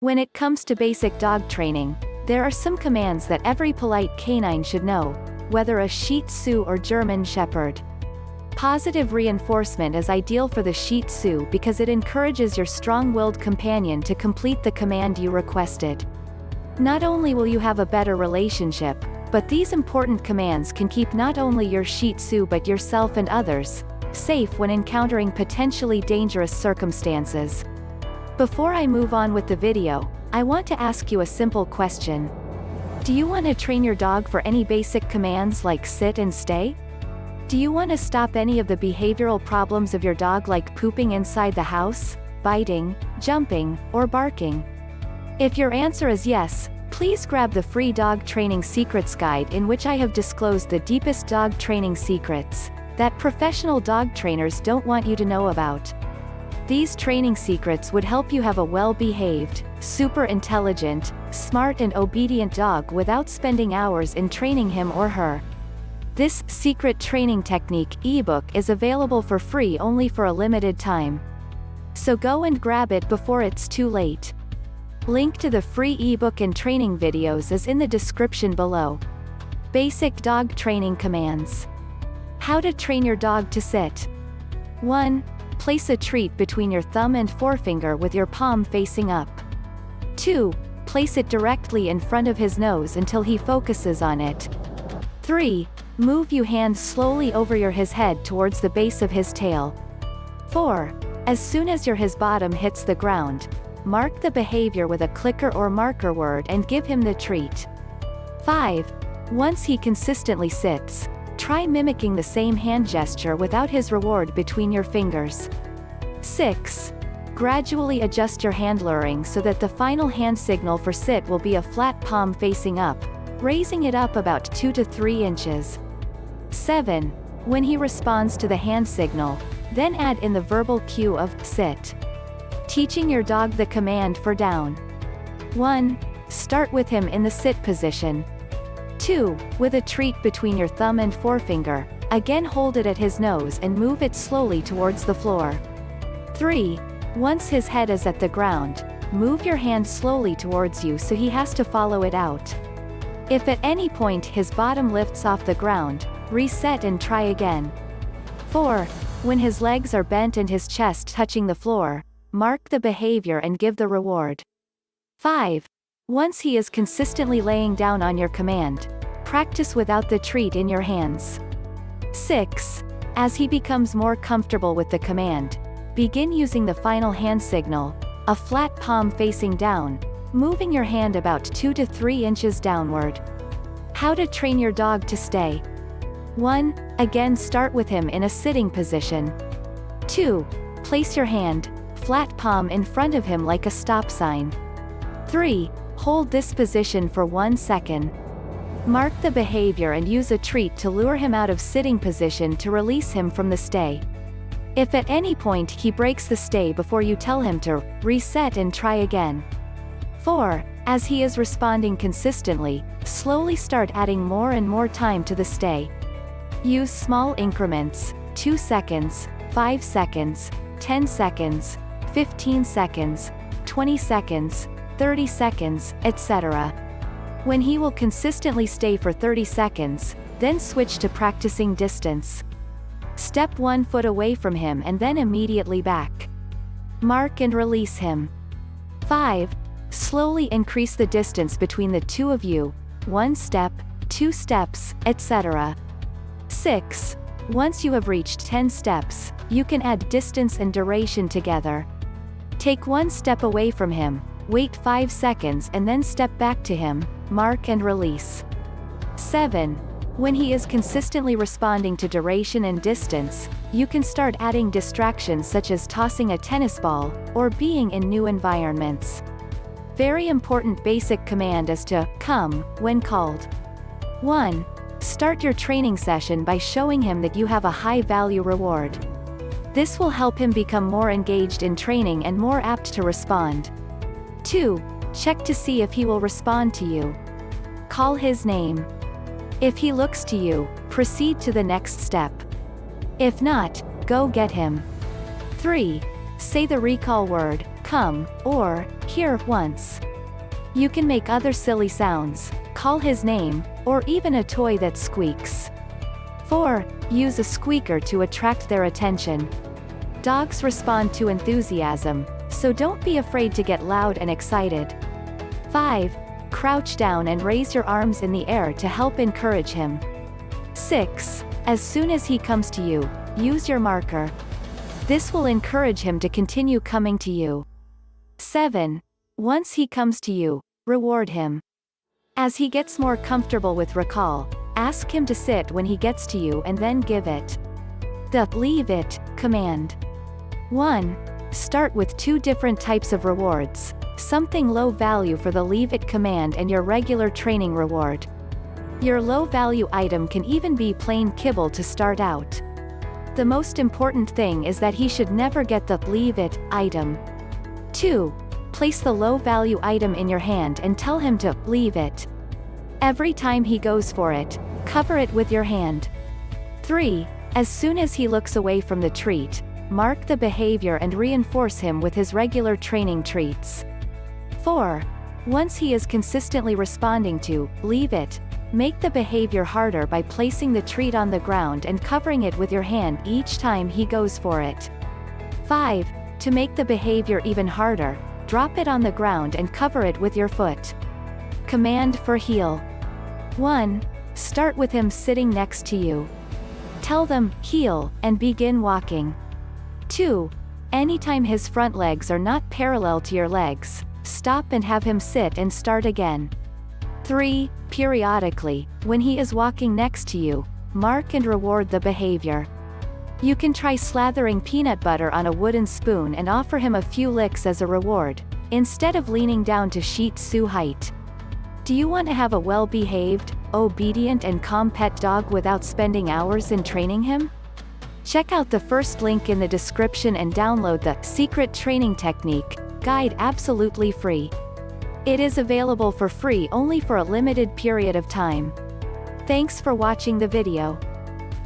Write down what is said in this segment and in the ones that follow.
When it comes to basic dog training, there are some commands that every polite canine should know, whether a Shih Tzu or German Shepherd. Positive reinforcement is ideal for the Shih Tzu because it encourages your strong-willed companion to complete the command you requested. Not only will you have a better relationship, but these important commands can keep not only your Shih Tzu but yourself and others safe when encountering potentially dangerous circumstances. Before I move on with the video, I want to ask you a simple question. Do you want to train your dog for any basic commands like sit and stay? Do you want to stop any of the behavioral problems of your dog like pooping inside the house, biting, jumping, or barking? If your answer is yes, please grab the free Dog Training Secrets Guide in which I have disclosed the deepest dog training secrets that professional dog trainers don't want you to know about. These training secrets would help you have a well-behaved, super intelligent, smart and obedient dog without spending hours in training him or her. This secret training technique ebook is available for free only for a limited time. So go and grab it before it's too late. Link to the free ebook and training videos is in the description below. Basic dog training commands. How to train your dog to sit. 1. Place a treat between your thumb and forefinger with your palm facing up. 2. Place it directly in front of his nose until he focuses on it. 3. Move your hand slowly over his head towards the base of his tail. 4. As soon as his bottom hits the ground, mark the behavior with a clicker or marker word and give him the treat. 5. Once he consistently sits, try mimicking the same hand gesture without his reward between your fingers. 6. Gradually adjust your hand luring so that the final hand signal for sit will be a flat palm facing up, raising it up about 2 to 3 inches. 7. When he responds to the hand signal, then add in the verbal cue of sit. Teaching your dog the command for down. 1. Start with him in the sit position. 2. With a treat between your thumb and forefinger, again hold it at his nose and move it slowly towards the floor. 3. Once his head is at the ground, move your hand slowly towards you so he has to follow it out. If at any point his bottom lifts off the ground, reset and try again. 4. When his legs are bent and his chest touching the floor, mark the behavior and give the reward. 5. Once he is consistently laying down on your command, practice without the treat in your hands. 6. As he becomes more comfortable with the command, begin using the final hand signal, a flat palm facing down, moving your hand about 2 to 3 inches downward. How to train your dog to stay. 1. Again start with him in a sitting position. 2. Place your hand, flat palm in front of him like a stop sign. 3. Hold this position for 1 second. Mark the behavior and use a treat to lure him out of sitting position to release him from the stay. If at any point he breaks the stay before you tell him to, reset and try again. 4. As he is responding consistently, slowly start adding more and more time to the stay. Use small increments, 2 seconds, 5 seconds, 10 seconds, 15 seconds, 20 seconds, 30 seconds, etc. When he will consistently stay for 30 seconds, then switch to practicing distance. Step 1 foot away from him and then immediately back. Mark and release him. 5. Slowly increase the distance between the two of you, 1 step, 2 steps, etc. 6. Once you have reached 10 steps, you can add distance and duration together. Take 1 step away from him, wait 5 seconds and then step back to him, mark and release. 7. When he is consistently responding to duration and distance, you can start adding distractions such as tossing a tennis ball, or being in new environments. Very important basic command is to come when called. 1. Start your training session by showing him that you have a high-value reward. This will help him become more engaged in training and more apt to respond. 2. Check to see if he will respond to you. Call his name. If he looks to you, proceed to the next step. If not, go get him. 3. Say the recall word, come, or, here, once. You can make other silly sounds, call his name, or even a toy that squeaks. 4. Use a squeaker to attract their attention. Dogs respond to enthusiasm, so don't be afraid to get loud and excited. 5. Crouch down and raise your arms in the air to help encourage him. 6. As soon as he comes to you, use your marker. This will encourage him to continue coming to you. 7. Once he comes to you, reward him. As he gets more comfortable with recall, ask him to sit when he gets to you and then give it the "leave it" command. 1. Start with 2 different types of rewards, something low value for the "leave it" command and your regular training reward. Your low value item can even be plain kibble to start out. The most important thing is that he should never get the "leave it" item. 2. Place the low value item in your hand and tell him to "leave it." Every time he goes for it, cover it with your hand. 3. As soon as he looks away from the treat, mark the behavior and reinforce him with his regular training treats. 4. Once he is consistently responding to "leave it," make the behavior harder by placing the treat on the ground and covering it with your hand each time he goes for it. 5. To make the behavior even harder, drop it on the ground and cover it with your foot. Command for heel. 1. Start with him sitting next to you. Tell them "heel" and begin walking. 2. Anytime his front legs are not parallel to your legs, stop and have him sit and start again. 3. Periodically, when he is walking next to you, mark and reward the behavior. You can try slathering peanut butter on a wooden spoon and offer him a few licks as a reward, instead of leaning down to Shih Tzu height. Do you want to have a well-behaved, obedient and calm pet dog without spending hours in training him? Check out the first link in the description and download the Secret Training Technique guide absolutely free. It is available for free only for a limited period of time. Thanks for watching the video.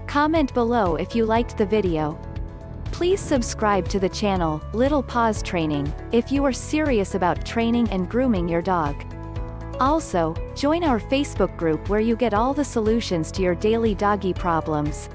Comment below if you liked the video. Please subscribe to the channel, Little Paws Training, if you are serious about training and grooming your dog. Also, join our Facebook group where you get all the solutions to your daily doggy problems.